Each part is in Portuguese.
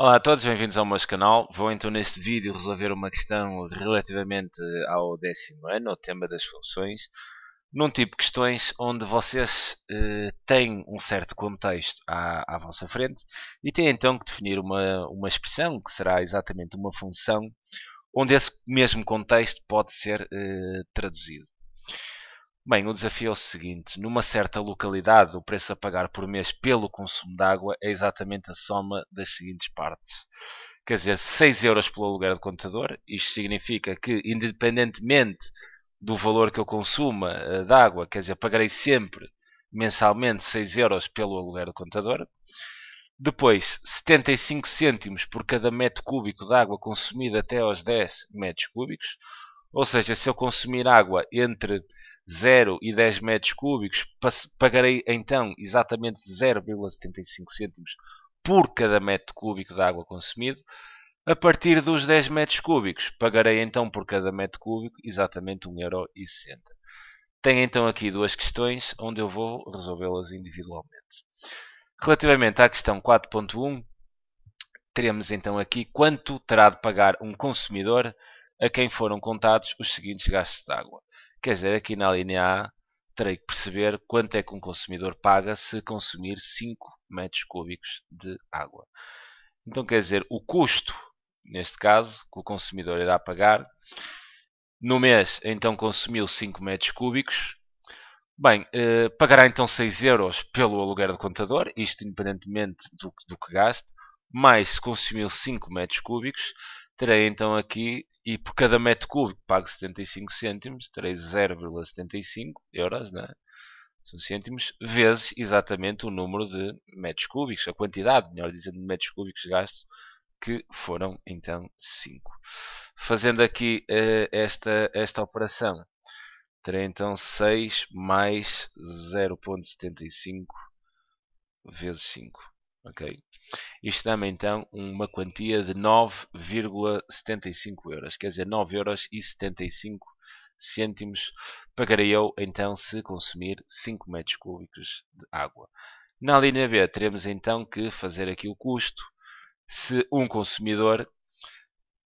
Olá a todos, bem-vindos ao meu canal. Vou então neste vídeo resolver uma questão relativamente ao 10º ano, ao tema das funções, num tipo de questões onde vocês têm um certo contexto à vossa frente e têm então que definir uma expressão que será exatamente uma função onde esse mesmo contexto pode ser traduzido. Bem, o desafio é o seguinte: numa certa localidade, o preço a pagar por mês pelo consumo de água é exatamente a soma das seguintes partes. Quer dizer, 6 euros pelo aluguer do contador. Isto significa que, independentemente do valor que eu consuma de água, quer dizer, pagarei sempre mensalmente 6 euros pelo aluguer do contador. Depois, 75 cêntimos por cada metro cúbico de água consumida até aos 10 metros cúbicos. Ou seja, se eu consumir água entre 0 e 10 metros cúbicos, pagarei então exatamente 0,75 cêntimos por cada metro cúbico de água consumido. A partir dos 10 metros cúbicos, pagarei então por cada metro cúbico exatamente 1,60€. Tenho então aqui duas questões onde eu vou resolvê-las individualmente. Relativamente à questão 4.1, teremos então aqui quanto terá de pagar um consumidor a quem foram contados os seguintes gastos de água. Quer dizer, aqui na linha A, terei que perceber quanto é que um consumidor paga se consumir 5 metros cúbicos de água. Então, quer dizer, o custo, neste caso, que o consumidor irá pagar, no mês, então, consumiu 5 metros cúbicos. Bem, pagará então 6 euros pelo aluguer do contador, isto independentemente do que gaste, mais se consumiu 5 metros cúbicos, terei então aqui, e por cada metro cúbico pago 75 cêntimos, terei 0,75 euros, né? São cêntimos, vezes exatamente o número de metros cúbicos, a quantidade, melhor dizendo, de metros cúbicos gastos, que foram então 5. Fazendo aqui esta operação, terei então 6 mais 0,75 vezes 5. Okay? Isto dá-me então uma quantia de 9,75 euros. Quer dizer, 9,75 cêntimos pagarei eu então se consumir 5 metros cúbicos de água. Na linha B teremos então que fazer aqui o custo se um consumidor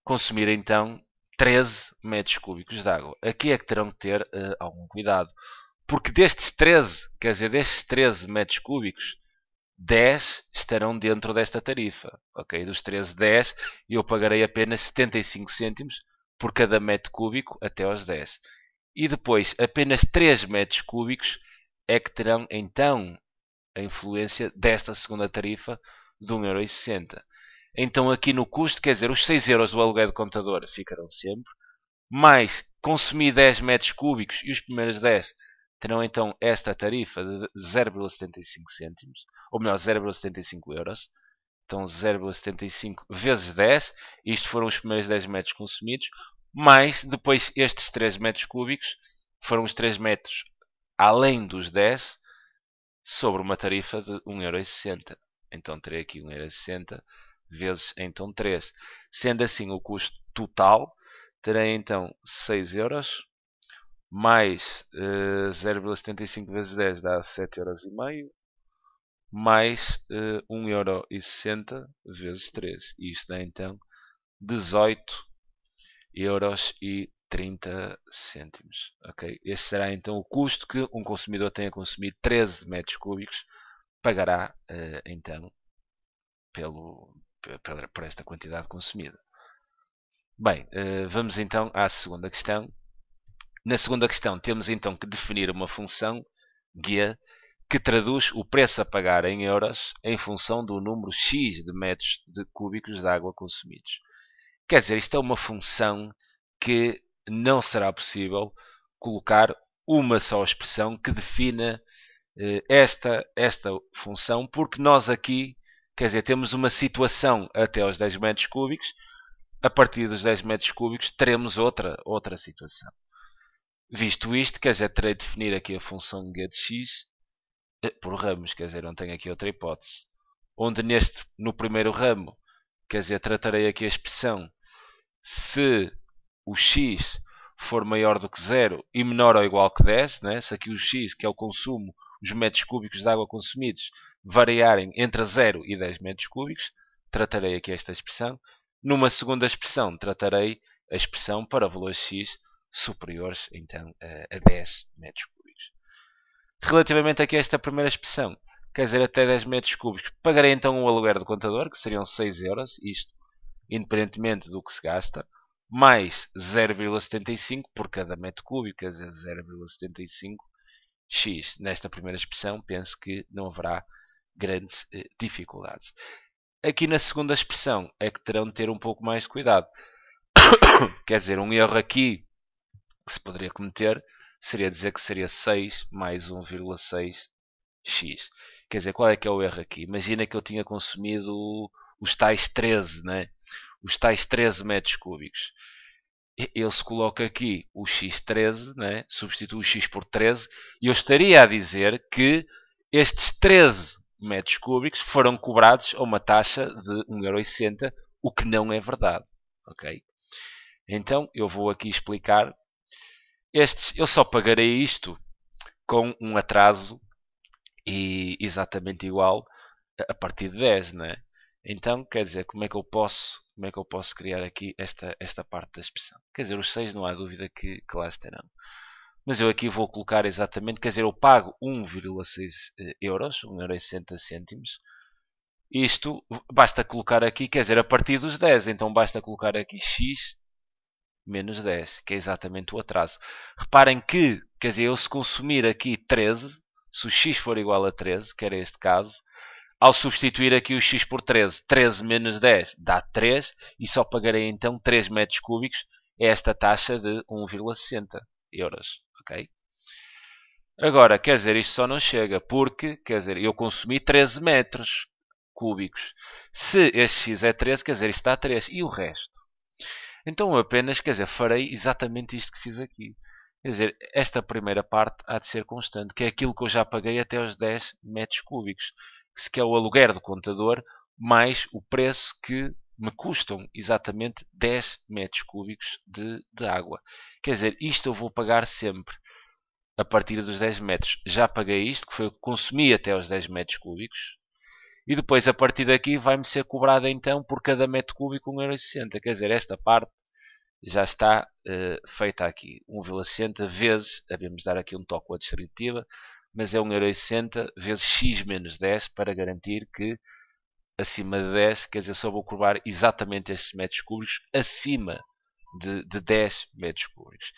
consumir então 13 metros cúbicos de água. Aqui é que terão que ter algum cuidado, porque destes 13, quer dizer, destes 13 metros cúbicos, 10 estarão dentro desta tarifa. Ok? Dos 13, 10, e eu pagarei apenas 75 cêntimos por cada metro cúbico até aos 10. E depois, apenas 3 metros cúbicos é que terão então a influência desta segunda tarifa de 1,60€. Então aqui no custo, quer dizer, os 6 euros do aluguer do contador ficarão sempre, mais consumir 10 metros cúbicos e os primeiros 10 terão então esta tarifa de 0,75 cêntimos, ou melhor, 0,75 euros. Então 0,75 vezes 10, isto foram os primeiros 10 metros consumidos, mais depois estes 3 metros cúbicos, foram os 3 metros além dos 10, sobre uma tarifa de 1,60€. Então terei aqui 1,60€ vezes então 3. Sendo assim o custo total, terei então 6 euros, mais 0,75 vezes 10 dá 7,5 euros, mais 1,60€ vezes 3. E isto dá então 18 euros e 30 cêntimos. Okay? Este será então o custo que um consumidor tem a consumir 13 metros cúbicos, pagará então por esta quantidade consumida. Bem, vamos então à segunda questão. Na segunda questão temos então que definir uma função guia que traduz o preço a pagar em euros em função do número x de metros cúbicos de água consumidos. Quer dizer, isto é uma função que não será possível colocar uma só expressão que defina esta função, porque nós aqui, quer dizer, temos uma situação até aos 10 metros cúbicos, a partir dos 10 metros cúbicos teremos outra situação. Visto isto, quer dizer, terei de definir aqui a função g de x por ramos, quer dizer, não tenho aqui outra hipótese. Onde no primeiro ramo, quer dizer, tratarei aqui a expressão se o x for maior do que 0 e menor ou igual que 10, né? Se aqui o x, que é o consumo, os metros cúbicos de água consumidos, variarem entre 0 e 10 metros cúbicos, tratarei aqui esta expressão. Numa segunda expressão, tratarei a expressão para valores x superiores então a 10 metros cúbicos. Relativamente aqui a esta primeira expressão, quer dizer até 10 metros cúbicos, pagarei então o aluguer do contador, que seriam 6 euros, isto independentemente do que se gasta, mais 0,75 por cada metro cúbico, quer dizer 0,75 x. Nesta primeira expressão, penso que não haverá grandes dificuldades. Aqui na segunda expressão é que terão de ter um pouco mais de cuidado. Quer dizer, um erro aqui que se poderia cometer seria dizer que seria 6 mais 1,6 x. Quer dizer, qual é que é o erro aqui? Imagina que eu tinha consumido os tais 13, né? Os tais 13 metros cúbicos. Ele se coloca aqui o x13, né? Substitui o x por 13, e eu estaria a dizer que estes 13 metros cúbicos foram cobrados a uma taxa de 1,60€, o que não é verdade. Ok? Então, eu vou aqui explicar. Eu só pagarei isto com um atraso e exatamente igual a partir de 10, né? Então, quer dizer, como é que eu posso criar aqui esta parte da expressão? Quer dizer, os 6 não há dúvida que lá estarão. Mas eu aqui vou colocar exatamente, quer dizer, eu pago 1,6 euros, 1,60€. Isto basta colocar aqui, quer dizer, a partir dos 10. Então basta colocar aqui x menos 10, que é exatamente o atraso. Reparem que, quer dizer, eu se consumir aqui 13, se o x for igual a 13, que era este caso, ao substituir aqui o x por 13, 13 menos 10 dá 3, e só pagarei então 3 metros cúbicos, é esta taxa de 1,60€. Ok? Agora, quer dizer, isto só não chega, porque, quer dizer, eu consumi 13 metros cúbicos. Se este x é 13, quer dizer, isto dá 3. E o resto? Então eu apenas, quer dizer, farei exatamente isto que fiz aqui. Quer dizer, esta primeira parte há de ser constante, que é aquilo que eu já paguei até os 10 metros cúbicos, que é o aluguer do contador, mais o preço que me custam exatamente 10 metros cúbicos de água. Quer dizer, isto eu vou pagar sempre a partir dos 10 metros. Já paguei isto, que foi o que consumi até aos 10 metros cúbicos. E depois, a partir daqui, vai-me ser cobrada então por cada metro cúbico 1,60€. Quer dizer, esta parte já está feita aqui. 1,60 vezes, devemos dar aqui um toque com a distributiva, mas é 1,60€ vezes x menos 10 para garantir que acima de 10, quer dizer, só vou cobrar exatamente estes metros cúbicos acima de 10 metros cúbicos.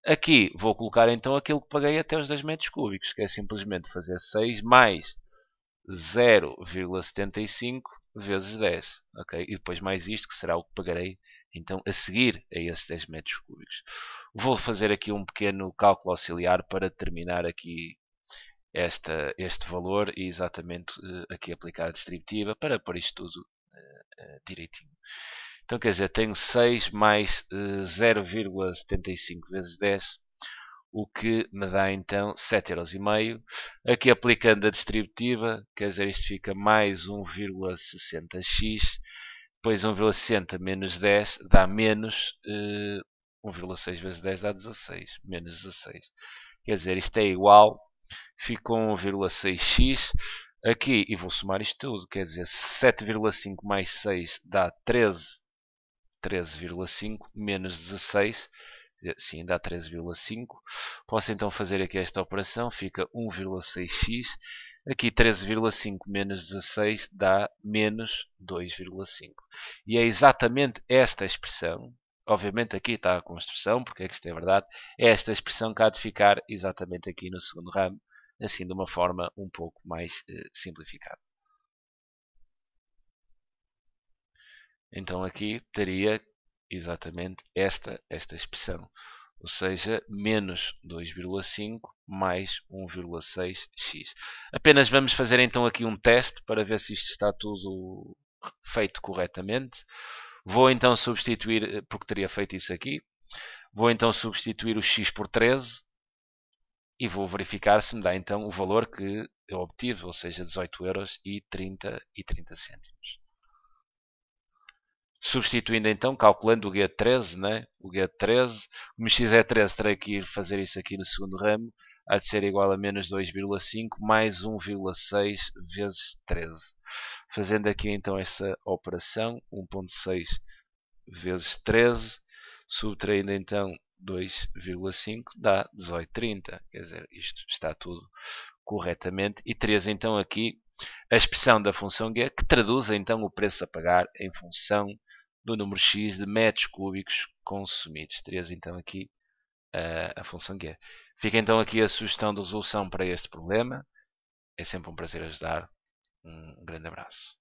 Aqui vou colocar então aquilo que paguei até os 10 metros cúbicos, que é simplesmente fazer 6 mais 0,75 vezes 10. Okay? E depois mais isto, que será o que pagarei então a seguir a esses 10 metros cúbicos. Vou fazer aqui um pequeno cálculo auxiliar para determinar aqui este valor e exatamente aqui aplicar a distributiva para pôr isto tudo direitinho. Então quer dizer, tenho 6 mais 0,75 vezes 10, o que me dá então 7,5€. Aqui aplicando a distributiva, quer dizer, isto fica mais 1,60x, depois 1,60 menos 10 dá menos 1,6 vezes 10 dá 16, menos 16. Quer dizer, isto é igual, fica 1,6x. Aqui, e vou somar isto tudo, quer dizer, 7,5 mais 6 dá 13,5 menos 16, sim, dá 13,5. Posso então fazer aqui esta operação, fica 1,6x. Aqui 13,5 menos 16 dá menos 2,5. E é exatamente esta expressão, obviamente aqui está a construção, porque é que isto é verdade, é esta expressão que há de ficar exatamente aqui no segundo ramo, assim de uma forma um pouco mais simplificada. Então aqui teria exatamente esta expressão, ou seja, menos 2,5 mais 1,6x. Apenas vamos fazer então aqui um teste para ver se isto está tudo feito corretamente. Vou então substituir, porque teria feito isso aqui, vou então substituir o x por 13 e vou verificar se me dá então o valor que eu obtive, ou seja, 18,30€. Substituindo então, calculando o G13, né? O G13, como x é 13, terei que ir fazer isso aqui no segundo ramo, há de ser igual a menos 2,5 mais 1,6 vezes 13. Fazendo aqui então essa operação, 1,6 vezes 13, subtraindo então 2,5 dá 18,30. Quer dizer, isto está tudo corretamente. E terias então aqui a expressão da função G que traduz então o preço a pagar em função do número X de metros cúbicos consumidos. Terias então aqui a função G. Fica então aqui a sugestão de resolução para este problema. É sempre um prazer ajudar. Um grande abraço.